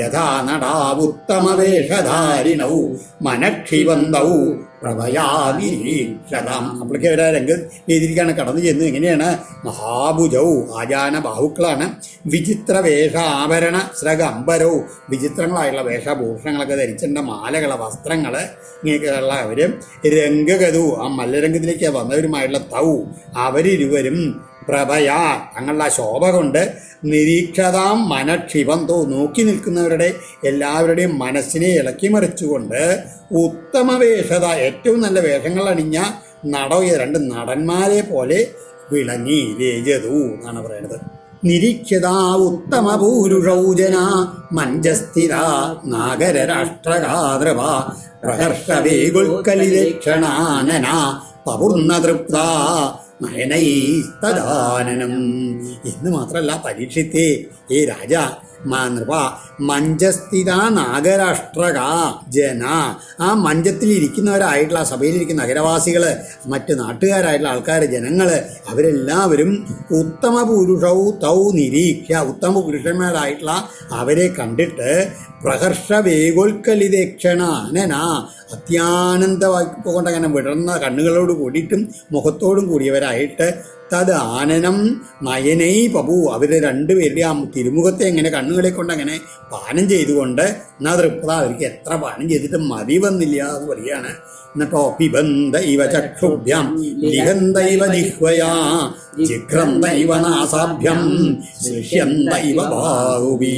യഥാ നടാവുത്തമവേഷധാരിണൗ മനക്ഷിവന്തൗ പ്രഭയാതിരീക്ഷതാം. അപ്പോഴേക്ക് അവരെ രംഗവേദിയിലേക്കാണ് കടന്നു ചെന്ന്. എങ്ങനെയാണ്? മഹാഭുജൗ, ആജാന ബാഹുക്കളാണ്. വിചിത്ര വേഷാഭരണ സ്രഗംബരൗ, വിചിത്രങ്ങളായുള്ള വേഷഭൂഷണങ്ങളൊക്കെ ധരിച്ചിട്ടുണ്ട്. മാലകളെ, വസ്ത്രങ്ങൾ, ഇങ്ങനെയൊക്കെയുള്ള അവര്. രംഗഗതു, മല്ലരംഗത്തിലേക്ക് വന്നവരുമായുള്ള തൗ, അവരിരുവരും പ്രഭയാ, തങ്ങളുടെ ശോഭ കൊണ്ട് നിരീക്ഷതാം മനക്ഷിബന്തോ, നോക്കി നിൽക്കുന്നവരുടെ എല്ലാവരുടെയും മനസ്സിനെ ഇളക്കി മറിച്ചുകൊണ്ട് ഉത്തമ വേഷത, ഏറ്റവും നല്ല വേഷങ്ങൾ അണിഞ്ഞ നടയ 2 നടന്മാരെ പോലെ വിളങ്ങി. രേജതു എന്നാണ് പറയുന്നത്. നിരീക്ഷിത ഉത്തമ പൂരുഷൗജന മഞ്ജസ്ഥിത നാഗരരാഷ്ട്രകാദ്രവ പ്രഹർഷവേഗുൽക്കലിലക്ഷണാനന പപൂർണതൃപ്ത നയനൈസ്തദാനനം. എന്ന് മാത്രമല്ല, പരീക്ഷിത്തേ, ഏ രാജ, നൃപ, മഞ്ചസ്ഥിത നാഗരാഷ്ട്രക ജന, മഞ്ചത്തിലിരിക്കുന്നവരായിട്ടുള്ള സഭയിലിരിക്കുന്ന നഗരവാസികൾ, മറ്റ് നാട്ടുകാരായിട്ടുള്ള ആൾക്കാർ, ജനങ്ങൾ, അവരെല്ലാവരും ഉത്തമ പുരുഷൗ തൗ നിരീക്ഷ, ഉത്തമ പുരുഷന്മാരായിട്ടുള്ള അവരെ കണ്ടിട്ട് പ്രഹർഷ വേഗോൽക്കലിതേക്ഷണാനന, അത്യാനന്ദകൊണ്ട് അങ്ങനെ വിടർന്ന കണ്ണുകളോട് കൂടിയിട്ടും മുഖത്തോടും കൂടിയവരായിട്ട് തത് ആനനം നയനൈ പപു, അവരെ 2 പേരുടെ തിരുമുഖത്തെ എങ്ങനെ കണ്ണുകളെ കൊണ്ട് അങ്ങനെ പാനം ചെയ്തുകൊണ്ട് തൃപ്ത, അവർക്ക് എത്ര പാനം ചെയ്തിട്ട് മതി വന്നില്ല എന്ന് പറയുകയാണ്. എന്നിട്ടോ പിബന്ധ ഇവ ചക്ഷുഭ്യം ലിഖന്ത ഇവ ജിഹ്വയാ ജിഘ്രന്ത ഇവ നാസാഭ്യം ശിഷ്യന്ത ഇവ ബാഹുബി.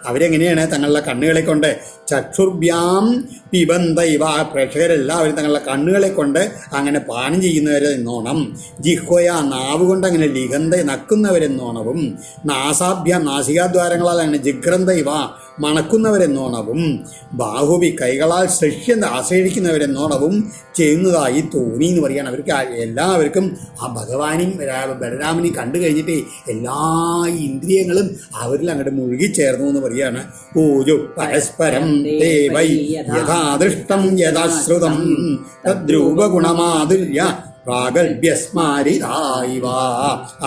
അവരെങ്ങനെയാണ് തങ്ങളുടെ കണ്ണുകളെ കൊണ്ട് ചക്ഷുർഭ്യാം പിബന്ധ ഇവ, പ്രേക്ഷകരെല്ലാവരും തങ്ങളുടെ കണ്ണുകളെ കൊണ്ട് അങ്ങനെ പാനം ചെയ്യുന്നവരെന്നോണം. ജിഹ്വയ, നാവ് കൊണ്ട് അങ്ങനെ ലിഖന്ത നക്കുന്നവരെന്നോണവും. നാസാഭ്യാം, നാസികാദ്വാരങ്ങളാൽ അങ്ങനെ ജിഘ്രന്ത ഇവ മണക്കുന്നവരെന്നോണവും. ബാഹുബി, കൈകളാൽ ശിഷ്യന്ത ആശ്രയിക്കുന്നവരെന്നോണവും ചെയ്യുന്നതായി തോന്നി എന്ന് പറയുകയാണ്. അവർക്ക് എല്ലാവർക്കും ഭഗവാനും ബലരാമനെയും കണ്ടു കഴിഞ്ഞിട്ട് എല്ലാ ഇന്ദ്രിയങ്ങളും അവരിൽ അങ്ങോട്ട് മുഴുകിച്ചേർന്നു എന്ന് പറയുകയാണ്. ഊജു പരസ്പരം ദേവൈ യഥാദൃഷ്ടം യഥാശ്രുതം തദ്രൂപഗുണമാധുര്യ പ്രാഗൽഭ്യസ്മാരിതായിവ.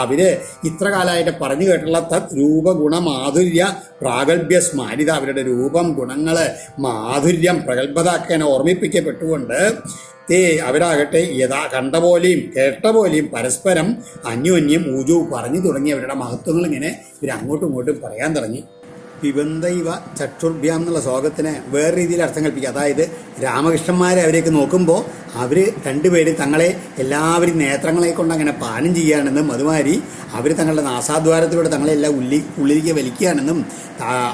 അവര് ഇത്ര കാലമായിട്ട് പറഞ്ഞു കേട്ടുള്ള തത് രൂപഗുണമാധുര്യ പ്രാഗൽഭ്യസ്മാരിത, അവരുടെ രൂപം, ഗുണങ്ങള്, മാധുര്യം, പ്രഗത്ഭതാക്കാൻ ഓർമ്മിപ്പിക്കപ്പെട്ടുകൊണ്ട് അവരാകട്ടെ കണ്ട പോലെയും കേട്ട പോലെയും പരസ്പരം അന്യോന്യം ഊജു പറഞ്ഞു തുടങ്ങി. അവരുടെ മഹത്വങ്ങൾ ഇങ്ങനെ ഇവർ അങ്ങോട്ടും ഇങ്ങോട്ടും പറയാൻ തുടങ്ങി. പിബന്ധൈവ ചക്ഷുർഭ്യാം എന്നുള്ള ശ്ലോകത്തിന് വേറെ രീതിയിൽ അർത്ഥം കൽപ്പിക്കുക. അതായത് രാമകൃഷ്ണന്മാരെ അവരേക്ക് നോക്കുമ്പോൾ അവർ രണ്ടുപേരും തങ്ങളെ എല്ലാവരും നേത്രങ്ങളെ കൊണ്ട് അങ്ങനെ പാനം ചെയ്യുകയാണെന്നും അതുമാതിരി അവർ തങ്ങളുടെ നാസാദ്വാരത്തിലൂടെ തങ്ങളെല്ലാം ഉള്ളിലേക്ക് വലിക്കുകയാണെന്നും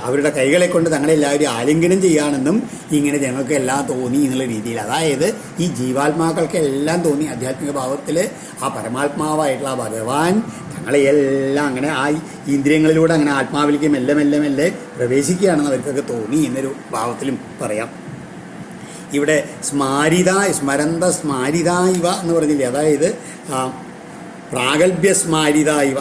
അവരുടെ കൈകളെ കൊണ്ട് തങ്ങളെല്ലാവരും ആലിംഗനം ചെയ്യുകയാണെന്നും ഇങ്ങനെ ഞങ്ങൾക്ക് എല്ലാം തോന്നി എന്നുള്ള രീതിയിൽ. അതായത് ഈ ജീവാത്മാക്കൾക്ക് എല്ലാം തോന്നി ആധ്യാത്മിക ഭാവത്തിൽ ആ പരമാത്മാവായിട്ടുള്ള ആ ഭഗവാൻ തങ്ങളെയെല്ലാം അങ്ങനെ ആ ഇന്ദ്രിയങ്ങളിലൂടെ അങ്ങനെ ആത്മാവിലേക്ക് മെല്ലെ മെല്ലെ മെല്ലെ പ്രവേശിക്കുകയാണെന്ന് അവർക്കൊക്കെ തോന്നി എന്നൊരു ഭാവത്തിലും പറയാം. ഇവിടെ സ്മരന്ത സ്മാരിത ഇവ എന്ന് പറഞ്ഞില്ലേ, അതായത് പ്രാഗൽഭ്യ സ്മാരിത ഇവ,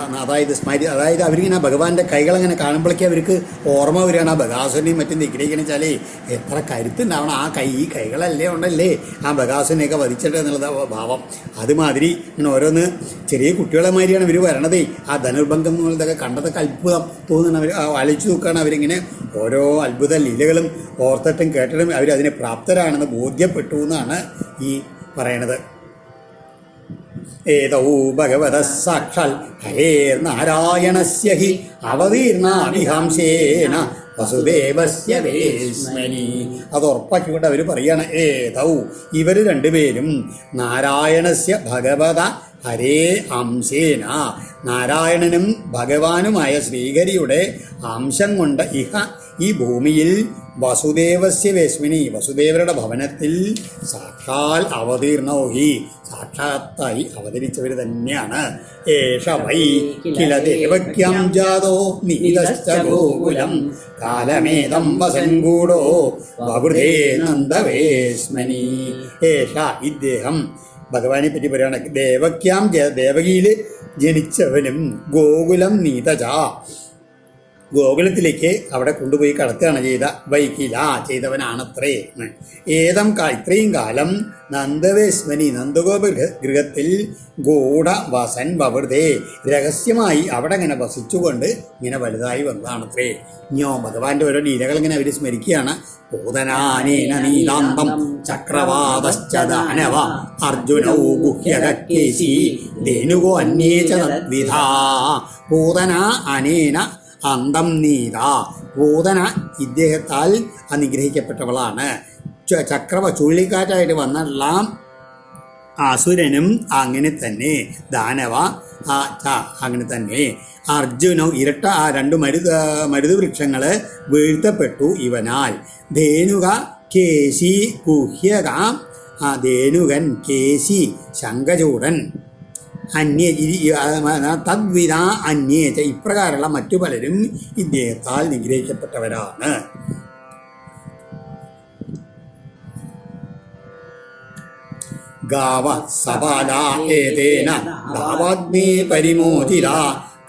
അതായത് അവരിങ്ങനെ ഭഗവാന്റെ കൈകളങ്ങനെ കാണുമ്പോഴേക്കും അവർക്ക് ഓർമ്മ വരികയാണ് ആ ബകാസുരനെയും മറ്റും നിഗ്രഹിക്കണമെന്ന് വെച്ചാലേ എത്ര കരുത്തുണ്ടാവണം ആ ഈ കൈകളല്ലേ ഉണ്ടല്ലേ ആ ബകാസുരനെയൊക്കെ വധിച്ചിട്ട് എന്നുള്ളത് ഭാവം. അതുമാതിരി ഇങ്ങനെ ഓരോന്ന് ചെറിയ കുട്ടികളെ മാതിരിയാണ് ഇവർ വരണതേ. ആ ധനുർഭംഗം എന്നുള്ളതൊക്കെ കണ്ടതൊക്കെ അത്ഭുതം തോന്നുന്നു. അവർ ആലോചിച്ച് നോക്കുകയാണ്. അവരിങ്ങനെ ഓരോ അത്ഭുത ലീലകളും ഓർത്തിട്ടും കേട്ടിട്ടും അവരതിനെ പ്രാപ്തരാണെന്ന് ബോധ്യപ്പെട്ടു എന്നാണ് ഈ പറയണത്. ഏതൗ ഭഗവത സാക്ഷാൽ ഹരേർനാരായണസ്യ ഹി അവതീർണാവിഹാംശേന വസുദേവസ്യ വേശ്മനി. അത് ഉറപ്പാക്കിക്കൊണ്ട് അവർ പറയാണ് ഏതൗ ഇവർ രണ്ടുപേരും നാരായണസ്യ ഭഗവത ഹരേ അംശേന നാരായണനും ഭഗവാനുമായ ശ്രീഹരിയുടെ അംശം കൊണ്ട് ഈ ഭൂമിയിൽ വസുദേവസ്യ വേശ്മിനി വസുദേവരുടെ ഭവനത്തിൽ സാക്ഷാൽ അവതീർണോഹി സാക്ഷാത്തായി അവതരിച്ചവർ തന്നെയാണ്. ഏഷ വൈ കില ദേവക്യം ജാതോ നീതശ്ച ഗോകുലം കാലമേതം വസൻകൂടോ വകൃതേ നന്ദവേശ്മനി. ഏഷ ഇദ്ദേഹം ഭഗവാനെ പറ്റി പറയുകയാണ്. ദേവക്യാം ദേവകിയിൽ ജനിച്ചവനും ഗോകുലം നീതജ ഗോകുലത്തിലേക്ക് അവിടെ കൊണ്ടുപോയി കടത്തുകയാണ് വൈകില ചെയ്തവനാണത്രേ. ഇത്രയും കാലം നന്ദവേശ്മനി നന്ദഗോപ ഗൃഹത്തിൽ ഗൂഢവസൻ വവൃതേ രഹസ്യമായി അവിടെ ഇങ്ങനെ വസിച്ചുകൊണ്ട് ഇങ്ങനെ വലുതായി വന്നതാണത്രേ. ഇനിയോ ഭഗവാന്റെ ഓരോ ലീലകൾ ഇങ്ങനെ അവർ സ്മരിക്കുകയാണ്. പൂതനാനേന നീലാന്തം ചക്രവാതശ്ചദാനവ അർജുനൗ ഗുഹ്യകേശി ധേനുകോ അന്യേച തദ്വിധാ. പൂതന അനേന അന്തം നീത പൂതന ഇദ്ദേഹത്താൽ അനുഗ്രഹിക്കപ്പെട്ടവളാണ്. ചുഴലിക്കാറ്റായിട്ട് വന്നിട്ടുള്ള അസുരനും അങ്ങനെ തന്നെ ദാനവ അങ്ങനെ തന്നെ. അർജുനോ ഇരട്ട ആ രണ്ട് മരുതുവൃക്ഷങ്ങൾ വീഴ്ത്തപ്പെട്ടു ഇവനാൽ. ധേനുക കേശി കുഹ്യക ധേനുകൻ കേശി ശങ്കചൂടൻ തദ്വിധ അന്യേച്ച ഇപ്രകാരമുള്ള മറ്റു പലരും ഇദ്ദേഹത്താൽ നിഗ്രഹിക്കപ്പെട്ടവരാണ്. ഗാവ സപാല ഏതേന ദാവാഗ്നേ പരിമോചിത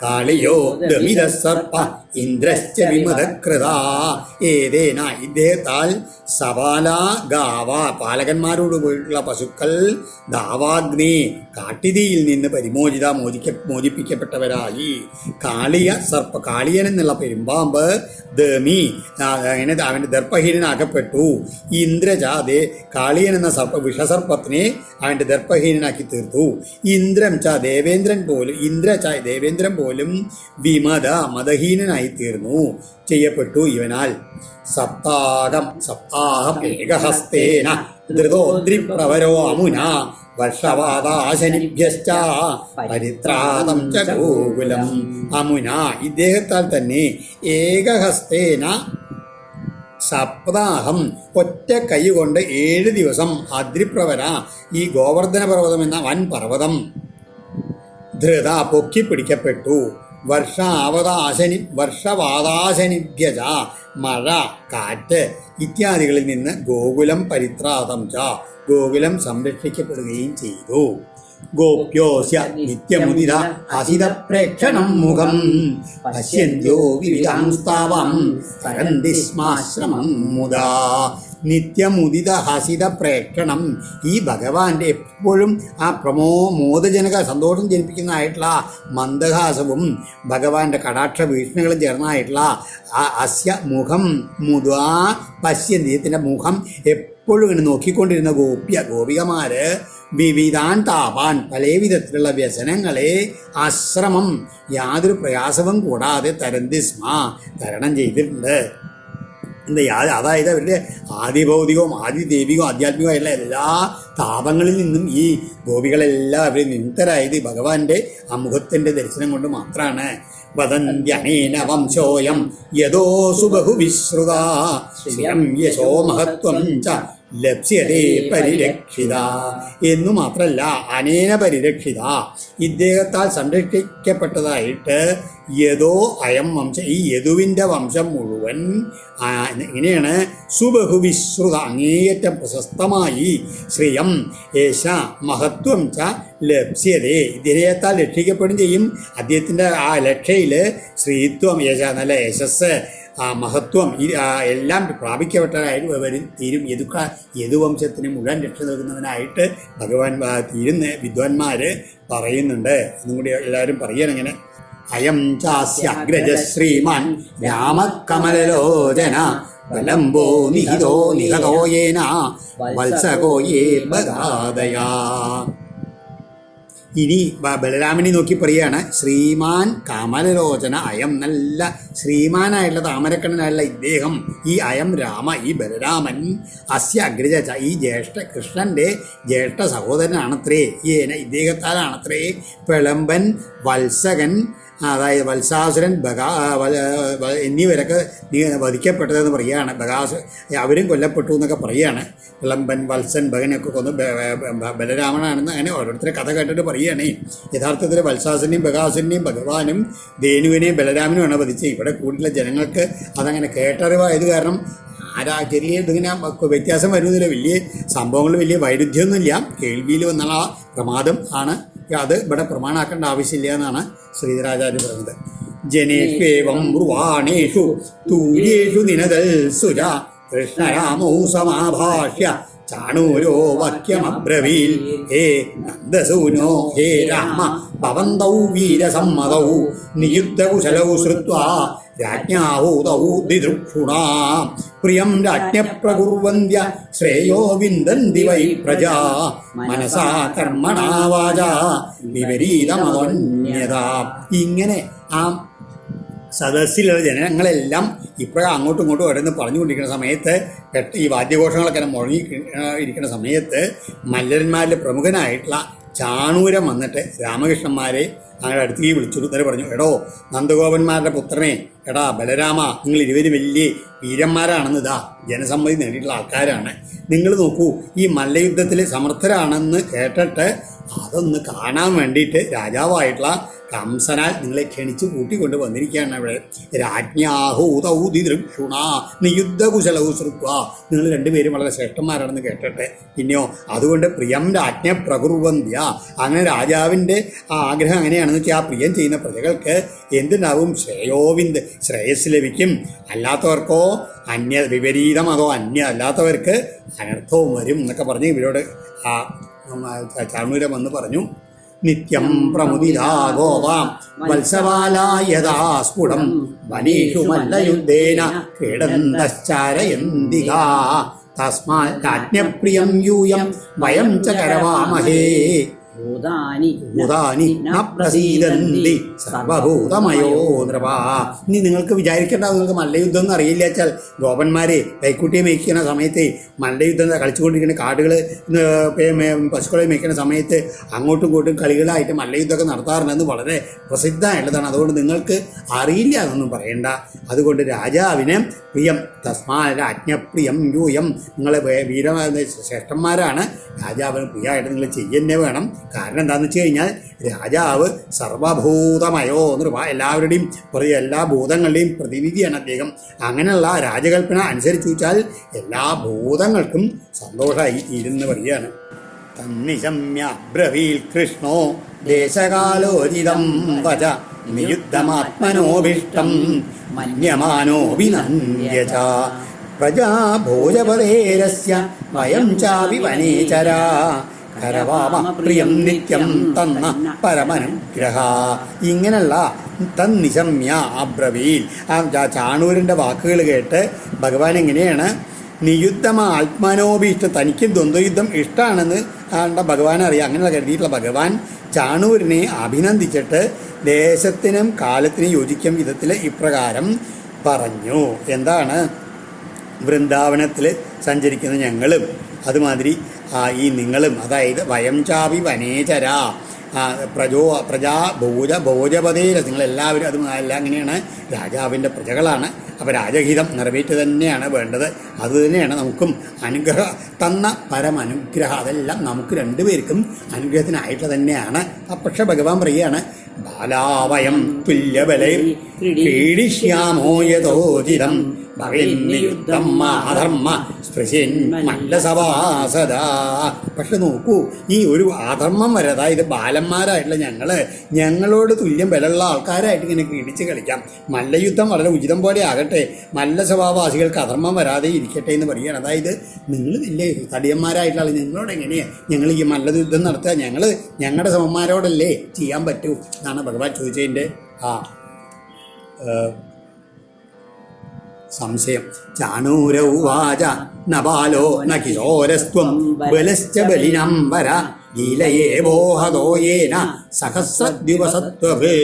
കാളിയോ ദമിത സർപ്പ ഇന്ദ്രശ്ച വിമതകൃത. ഏതേന ഇദ്ദേഹത്താൽ സപാല ഗാവ പാലകന്മാരോട് പോയിട്ടുള്ള പശുക്കൾ ദാവാഗ്നേ കാട്ടിതിയിൽ നിന്ന് മോചിപ്പിക്കപ്പെട്ടവരായി. കാളിയ സർപ്പ കാളിയൻ എന്നുള്ള പെരുമ്പാമ്പ് ദമി അങ്ങനെ അവൻ്റെ ദർപ്പഹീനനാക്കപ്പെട്ടു. ഇന്ദ്രജാതെ കാളിയൻ എന്ന വിഷസർപ്പത്തിനെ അവൻ്റെ ദർപ്പഹീനനാക്കി തീർത്തു. ഇന്ദ്രം ദേവേന്ദ്രൻ പോലും മതഹീനനായി തീർന്നു ചെയ്യപ്പെട്ടു ഇവനാൽ. സപ്താഹം ഏകഹസ്തേന ധൃതോദ്രിപ്രവരോ അമുന വർഷവാദാശനിഭ്യശ്ച പരിത്രാതം ച ഗോകുലം. അമുന ഇദ്ദേഹത്താൽ തന്നെ ഏകഹസ്തേന സപ്താഹം ഒറ്റ കൈ കൊണ്ട് 7 ദിവസം അദ്രിപ്രവര ഈ ഗോവർദ്ധന പർവ്വതം എന്ന വൻ പർവ്വതം ധൃത പൊക്കിപ്പിടിക്കപ്പെട്ടു. വർഷവാദാശനിഭ്യജ മഴ കാറ്റ് ഇത്യാദികളിൽ നിന്ന് ഗോകുലം പരിത്രാതം ച ഗോകുലം സംരക്ഷിക്കപ്പെടുകയും ചെയ്തു. ഗോപ്യോസ്യ നിത്യമുദിത ഹസിത പ്രേക്ഷണം മുഖം പശ്യന്ത്യോ വിവിധാംസ്താവം തരന്തി സ്മാശ്രമം മുദാ. നിത്യമുദിത ഹസിത പ്രേക്ഷണം ഈ ഭഗവാന്റെ എപ്പോഴും ആ മോദജനക സന്തോഷം ജനിപ്പിക്കുന്നതായിട്ടുള്ള മന്ദഹാസവും ഭഗവാന്റെ കടാക്ഷ വീക്ഷണങ്ങളും ചേർന്നതായിട്ടുള്ള അസ്യ മുഖം മുദാ പശ്യന്തി. ഇതിൻ്റെ മുഖം എപ്പോഴും ഇങ്ങനെ നോക്കിക്കൊണ്ടിരുന്ന ഗോപികമാര് വിവിധാൻ താപാൻ പല വിധത്തിലുള്ള വ്യസനങ്ങളെ ആശ്രമം യാതൊരു പ്രയാസവും കൂടാതെ തരന്തി സ്മ തരണം ചെയ്തിട്ടുണ്ട്. അതായത് അവരുടെ ആദിഭൗതികവും ആദിദൈവികവും ആധ്യാത്മികമായിട്ടുള്ള എല്ലാ താപങ്ങളിൽ നിന്നും ഈ ഗോപികളെല്ലാം അവർ നിമിത്തരായത് ഭഗവാന്റെ ആ മുഖത്തിൻ്റെ ദർശനം കൊണ്ട് മാത്രമാണ്. വദന്ത്യനേന വംശോയം യദോ സുബഹു വിശ്രുത ശ്രിയം യശോ മഹത്വം ച ലപ്സ്യതേ പരിരക്ഷിത എന്നു മാത്രമല്ല അനേന പരിരക്ഷിത ഇദ്ദേഹത്താൽ സംരക്ഷിക്കപ്പെട്ടതായിട്ട് യദോ അയം വംശം ഈ യദുവിൻ്റെ വംശം മുഴുവൻ ഇങ്ങനെയാണ് സുബഹുവിശ്രുത അങ്ങേയറ്റം പ്രശസ്തമായി ശ്രിയം യേശ മഹത്വം ച ലപ്സ്യതേ ഇദ്ദേഹത്താൽ രക്ഷിക്കപ്പെടും ചെയ്യും. അദ്ദേഹത്തിൻ്റെ ആ ലക്ഷയിൽ ശ്രീത്വം യേശ നല്ല യശസ് ആ മഹത്വം എല്ലാം പ്രാപിക്കപ്പെട്ടതായിട്ട് വരും തീരും. യദുവംശത്തിന് മുഴുവൻ രക്ഷ നൽകുന്നതിനായിട്ട് ഭഗവാൻ തീരുന്ന വിദ്വാൻമാർ പറയുന്നുണ്ട്. എന്നും കൂടി എല്ലാവരും പറയണം ഇങ്ങനെ. അയം ചാസ്യഗ്രജ ശ്രീമാൻ രാമകമലലോചന വലംബോ നിഹിതോ നിഹതോ യേന വത്സകോ യേ ബഗാദയാ. ഇനി ബലരാമനെ നോക്കി പറയുകയാണ്, ശ്രീമാൻ കമലലോചന അയം നല്ല ശ്രീമാനായിട്ടുള്ള താമരക്കണ്ണനായുള്ള ഇദ്ദേഹം ഈ അയം രാമ ഈ ബലരാമൻ അസ്യ അഗ്രജ ഈ കൃഷ്ണൻ്റെ ജ്യേഷ്ഠ സഹോദരനാണത്രേ. ഇദ്ദേഹത്താലാണത്രേ പ്രളംബൻ വത്സകൻ അതായത് വത്സാസുരൻ എന്നിവരൊക്കെ വധിക്കപ്പെട്ടതെന്ന് പറയുകയാണ്. അവരും കൊല്ലപ്പെട്ടു എന്നൊക്കെ പറയുകയാണ്. വിളംബൻ വത്സൻ ഭഗനൊക്കെ കൊന്ന് ബലരാമനാണെന്ന് അങ്ങനെ ഓരോരുത്തരെ കഥ കേട്ടിട്ട് പറയുകയാണ്. യഥാർത്ഥത്തിൽ വത്സാസുരനെയും ബകാസുരനെയും ഭഗവാനും ധേനുവിനെയും ബലരാമനുമാണ് വധിച്ചത്. ഇവിടെ കൂടുതൽ ജനങ്ങൾക്ക് അതങ്ങനെ കേട്ടറിവായത് കാരണം ചെറിയ ഇതിങ്ങനെ വ്യത്യാസം വരുന്നില്ല. വലിയ സംഭവങ്ങൾ വലിയ വൈരുദ്ധ്യമൊന്നുമില്ല. കേൾവിയിൽ വന്നുള്ള പ്രമാദം ആണ്. അത് ഇവിടെ പ്രമാണാക്കേണ്ട ആവശ്യമില്ല എന്നാണ് ശ്രീധരാചാര്യ പറഞ്ഞത്. ജനേഷ്വേവം ബ്രുവാണേഷു തൂര്യേഷു നിനദൽ സുജ കൃഷ്ണരാമോ സമാഭാഷ്യ ചാണൂരോ വാക്യമബ്രവീൽ ഹേ നന്ദസൂനോ ഹേ രാമ ഭവന്തൗ വീരസമ്മതൗ നിയുദ്ധകുശലൗ ശ്രുത്വാ രാജ്ഞാഹൂതൗ ദിദൃക്ഷുണാ പ്രിയം രാജ്ഞപ്രകുർവന്ത്യ ശ്രേയോ വിന്ദന്തി വൈ പ്രജാ മനസാ കർമ്മണാ വാചാ വിപരീതമവന്യതാ. ഇങ്ങനെ ആ സദസ്സിലുള്ള ജനങ്ങളെല്ലാം ഇപ്പോഴും അങ്ങോട്ടും ഇങ്ങോട്ടും ഓരോന്ന് പറഞ്ഞുകൊണ്ടിരിക്കുന്ന സമയത്ത് ഈ വാദ്യഘോഷങ്ങളൊക്കെ മുഴങ്ങി ഇരിക്കുന്ന സമയത്ത് മല്ലന്മാരിൽ പ്രമുഖനായിട്ടുള്ള ചാണൂരം വന്നിട്ട് രാമകൃഷ്ണന്മാരെ അങ്ങനെ അടുത്തേക്ക് വിളിച്ചു എന്നിട്ട് പറഞ്ഞു, എടോ നന്ദഗോപന്മാരുടെ പുത്രനെ, എടാ ബലരാമ, നിങ്ങൾ ഇരുവരും വലിയ വീരന്മാരാണെന്ന് ഇതാ ജനസമ്മതി നേടിയിട്ടുള്ള ആൾക്കാരാണ്. നിങ്ങൾ നോക്കൂ, ഈ മല്ലയുദ്ധത്തിൽ സമർത്ഥരാണെന്ന് കേട്ടിട്ട് അതൊന്ന് കാണാൻ വേണ്ടിയിട്ട് രാജാവായിട്ടുള്ള കംസനാൽ നിങ്ങളെ ക്ഷണിച്ച് കൂട്ടിക്കൊണ്ട് വന്നിരിക്കുകയാണ്. അവിടെ രാജ്ഞാഹൂതൗദിദൃക്ഷുണ നിയുദ്ധകുശലൗ ശ്രുത്വ നിങ്ങൾ രണ്ടുപേരും വളരെ ശ്രേഷ്ഠന്മാരാണെന്ന് കേട്ടിട്ട് പിന്നെയോ അതുകൊണ്ട് പ്രിയം രാജ്ഞ പ്രകുർവന്ത്യ അങ്ങനെ രാജാവിൻ്റെ ആ ആഗ്രഹം അങ്ങനെയാണെന്ന് വെച്ചാൽ ആ പ്രിയം ചെയ്യുന്ന പ്രജകൾക്ക് എന്തുണ്ടാവും? ശ്രേയോവിന്ദ് ശ്രേയസ് ലഭിക്കും. അല്ലാത്തവർക്കോ വിപരീതം അതോ അല്ലാത്തവർക്ക് അനർത്ഥവും വരും എന്നൊക്കെ പറഞ്ഞ് ഇവരോട് ആ ചാണൂരം വന്ന് പറഞ്ഞു. നിത്യം പ്രമുദിതാ ഗോവാം വത്സവാലായതാ സ്ഫുടം വനീഷു മല്ലയുദ്ധേന ക്രീഡന്തശ്ചാരയന്തികാ തസ്മാ രാജ്ഞപ്രിയം യൂയം വയം ച കരവാമഹേ ഭൂതാനി ന പ്രസീദന്തി സർവഭൂതമയോ നൃപ. ഇനി നിങ്ങൾക്ക് വിചാരിക്കേണ്ട, നിങ്ങൾക്ക് മല്ലയുദ്ധം ഒന്നും അറിയില്ല വെച്ചാൽ ഗോപന്മാരെ കൈക്കുട്ടിയെ മേയ്ക്കുന്ന സമയത്ത് മല്ലയുദ്ധം കളിച്ചുകൊണ്ടിരിക്കുന്ന കാടുകൾ പശുക്കളെ മേയ്ക്കുന്ന സമയത്ത് അങ്ങോട്ടും ഇങ്ങോട്ടും കളികളായിട്ട് മല്ലയുദ്ധമൊക്കെ നടത്താറുണ്ടെന്ന് വളരെ പ്രസിദ്ധമായിട്ടുള്ളതാണ്. അതുകൊണ്ട് നിങ്ങൾക്ക് അറിയില്ല എന്നൊന്നും പറയണ്ട. അതുകൊണ്ട് രാജാവിന് പ്രിയം തസ്മാ രാജ്ഞപ്രിയം യൂയം നിങ്ങളെ ശ്രേഷ്ഠന്മാരാണ്. രാജാവിന് പ്രിയമായിട്ട് നിങ്ങൾ ചെയ്യുന്നേ വേണം. കാരണം എന്താണെന്ന് വെച്ച് കഴിഞ്ഞാൽ രാജാവ് സർവഭൂതമയോ നൃപ എല്ലാവരുടെയും എല്ലാ ഭൂതങ്ങളുടെയും പ്രതിനിധിയാണ് അദ്ദേഹം. അങ്ങനെയുള്ള രാജകൽപ്പന അനുസരിച്ച് വെച്ചാൽ എല്ലാ ഭൂതങ്ങൾക്കും സന്തോഷമായി ഇരുന്ന് പറയുകയാണ്. തന്നിശമ്യബ്രവീൽ കൃഷ്ണോ ദേശകാലോചിതം വച നിയുദ്ധമാത്മനോഭിഷ്ടം മന്യമാനോ വിനന്ദ്യച പ്രജാ ഭോജപദേരസ്യ വയം ചാപി വനേചരാ കരവാമ പ്രിയം നിത്യം തന്ന പരമനുഗ്രഹ. ഇങ്ങനെയുള്ള തന്നിശമ്യ അബ്രവീൽ ആ ചാണൂരിൻ്റെ വാക്കുകൾ കേട്ട് ഭഗവാൻ എങ്ങനെയാണ് നിയുദ്ധം ആത്മാനോഭീഷ്ടം, തനിക്കും ദ്വന്ദ്വയുദ്ധം ഇഷ്ടമാണെന്ന് ഭഗവാൻ അറിയാം. അങ്ങനെ കരുതിയിട്ടുള്ള ഭഗവാൻ ചാണൂരിനെ അഭിനന്ദിച്ചിട്ട് ദേശത്തിനും കാലത്തിനും യോജിക്കും വിധത്തിൽ ഇപ്രകാരം പറഞ്ഞു. എന്താണ്? വൃന്ദാവനത്തിൽ സഞ്ചരിക്കുന്ന ഞങ്ങളും അതുമാതിരി ഈ നിങ്ങളും, അതായത് വയം ചാപി വനേചര പ്രജാ ഭോജപതേര, നിങ്ങളെല്ലാവരും എല്ലാം അങ്ങനെയാണ്, രാജാവിൻ്റെ പ്രജകളാണ്. അപ്പോൾ രാജഹിതം നിറവേറ്റ് തന്നെയാണ് വേണ്ടത്. അതുതന്നെയാണ് നമുക്കും അനുഗ്രഹം തന്ന പരമനുഗ്രഹം. അതെല്ലാം നമുക്ക് രണ്ടുപേർക്കും അനുഗ്രഹത്തിനായിട്ട് തന്നെയാണ്. പക്ഷെ ഭഗവാൻ പറയുകയാണ്, ബാലാവയം തുല്യബലേ ക്രീഡിഷ്യാമോ യഥോചിതം ഭവേന്നിയുദ്ധം അധർമ്മ സ്പൃശൻ മല്ലസവാസദ. പക്ഷെ നോക്കൂ, ഈ ഒരു അധർമ്മം വരെ, അതായത് ബാലന്മാരായിട്ടുള്ള ഞങ്ങളോട് തുല്യം ബലമുള്ള ആൾക്കാരായിട്ട് ഇങ്ങനെ ക്രീഡിച്ച് കളിക്കാം. മല്ലയുദ്ധം വളരെ ഉചിതം പോലെ ആകട്ടെ, മല്ല സ്വഭാവവാസികൾക്ക് അധർമ്മം വരാതെ ഇരിക്കട്ടെ എന്ന് പറയുകയാണ്. അതായത് നിങ്ങൾ വലിയ തടിയന്മാരായിട്ടുള്ള ഞങ്ങളോട് എങ്ങനെയാണ് ഞങ്ങൾ ഈ മല്ലയുദ്ധം നടത്തുക? ഞങ്ങളുടെ സമന്മാരോടല്ലേ ചെയ്യാൻ പറ്റൂ എന്നാണ് ഭഗവാൻ ചോദിച്ചതിൻ്റെ സംശയം. ചാണൂരൗവാച നബാലോ ന കിശോരസ്ത്വം ബലശ്ച ബലിനം വര ലീലയേ ബോഹതോയേന സഹസ്രദ്വിവസത്വഭേ.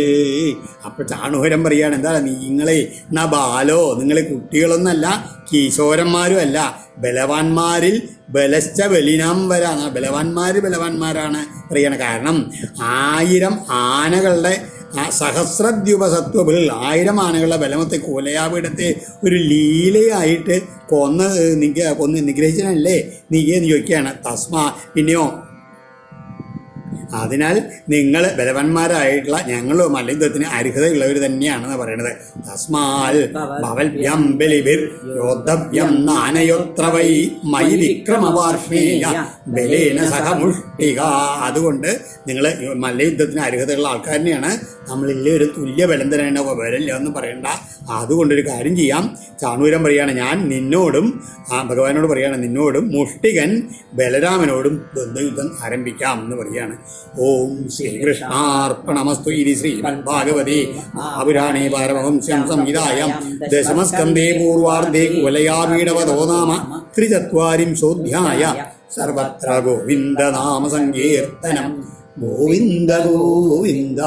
അപ്പോൾ ചാണൂരം പറയാണ്, എന്താ നിങ്ങളെ നബാലോ, നിങ്ങൾ കുട്ടികളൊന്നല്ല, കിശോരന്മാരും അല്ല, ബലവാന്മാരിൽ ബലശ്ച ബലിനാം വര. ബലവാന്മാരാണ് പറയണ. കാരണം 1000 ആനകളുടെ സഹസ്രദ്യുപസത്വബിൽ 1000 ആനകളുടെ ബലമത്തെ കുവലയാപീഠത്തെ ഒരു ലീലയായിട്ട് കൊന്ന് നിഗ്രഹിച്ചനല്ലേ നീയെന്ന് ചോദിക്കുകയാണ്. തസ്മാ, പിന്നെയോ അതിനാൽ നിങ്ങൾ ബലവന്മാരായിട്ടുള്ള ഞങ്ങളും മല്ലയുദ്ധത്തിന് അർഹതയുള്ളവർ തന്നെയാണെന്ന് പറയുന്നത്. തസ്മാൽ ഭവൽഭ്യം ബലിഭിർ യോദ്ധവ്യം നാനയോത്ര വൈ മൈ വിക്രമവാർഷ്ണേയ ബലേന സഹമുഷ്ടിക. അതുകൊണ്ട് നിങ്ങൾ മല്ലയുദ്ധത്തിന് അർഹതയുള്ള ആൾക്കാർ തന്നെയാണ്. നമ്മളെല്ലാവരും തുല്യ ബലം തന്നെയാണ്, ബലമില്ല എന്ന് പറയണ്ട. അതുകൊണ്ടൊരു കാര്യം ചെയ്യാം. ചാണൂരം പറയാണ്, ഞാൻ നിന്നോടും ഭഗവാനോട് പറയാണ്, നിന്നോടും മുഷ്ടികൻ ബലരാമനോടും ദ്വന്ദ്വയുദ്ധം ആരംഭിക്കാം എന്ന് പറയാണ്. ഓം ശ്രീകൃഷ്ണാർപ്പണമസ്തു. ഇതി ശ്രീമദ്ഭാഗവതേ മഹാപുരാണേ പാരമഹംസ്യാം സംഹിതായാം ദശമസ്കന്ധേ പൂർവാർദ്ധേ കുവലയാപീഠവതോ നാമ 340 സർവത്ര ഗോവിന്ദനാമ സങ്കീർത്തനം. ഗോവിന്ദ ഗോവിന്ദ.